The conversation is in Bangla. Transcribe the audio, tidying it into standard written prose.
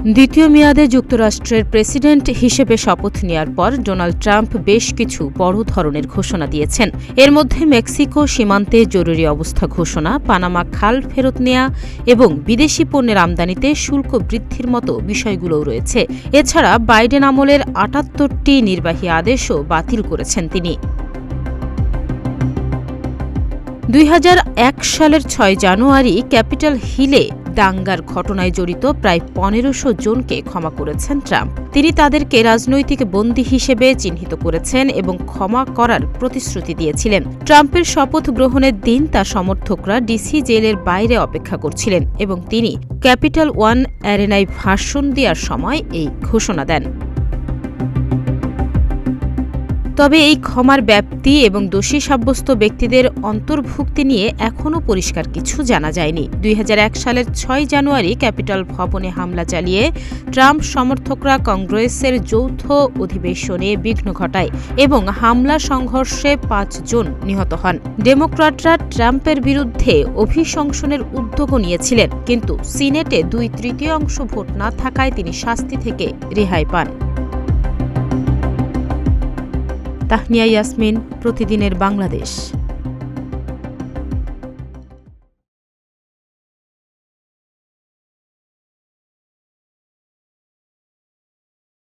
দ্বিতীয় মেয়াদে যুক্তরাষ্ট্রের প্রেসিডেন্ট হিসেবে শপথ নেয়ার পর ডোনাল্ড ট্রাম্প বেশ কিছু বড় ধরনের ঘোষণা দিয়েছেন। এর মধ্যে মেক্সিকো সীমান্তে জরুরি অবস্থা ঘোষণা, পানামা খাল ফেরত নেয়া এবং বিদেশি পণ্যের আমদানিতে শুল্ক বৃদ্ধির মতো বিষয়গুলোও রয়েছে। এছাড়া বাইডেন আমলের ৭৮টি নির্বাহী আদেশও বাতিল করেছেন তিনি। ২০০১ সালের ৬ জানুয়ারি ক্যাপিটল হিলে দাঙ্গার ঘটনায় জড়িত প্রায় ১৫০০ জনকে ক্ষমা করেছেন ট্রাম্প। তিনি তাদেরকে রাজনৈতিক বন্দী হিসেবে চিহ্নিত করেছেন এবং ক্ষমা করার প্রতিশ্রুতি দিয়েছিলেন। ট্রাম্পের শপথ গ্রহণের দিন তার সমর্থকরা ডিসি জেলের বাইরে অপেক্ষা করছিলেন এবং তিনি ক্যাপিটল ওয়ান অ্যারেনায় ভাষণ দেওয়ার সময় এই ঘোষণা দেন। তবে এই ক্ষমার ব্যাপ্তি এবং দোষী সাব্যস্ত ব্যক্তিদের অন্তর্ভুক্তি নিয়ে এখনও পরিষ্কার কিছু জানা যায়নি। ২০০১ সালের ৬ জানুয়ারি ক্যাপিটল ভবনে হামলা চালিয়ে ট্রাম্প সমর্থকরা কংগ্রেসের যৌথ অধিবেশনে বিঘ্ন ঘটায় এবং হামলা সংঘর্ষে ৫ জন নিহত হন। ডেমোক্র্যাটরা ট্রাম্পের বিরুদ্ধে অভিশংসনের উদ্যোগও নিয়েছিলেন, কিন্তু সিনেটে ২/৩ ভোট না থাকায় তিনি শাস্তি থেকে রেহাই পান। তাহনিয়া ইয়াসমিন, প্রতিদিনের বাংলাদেশ।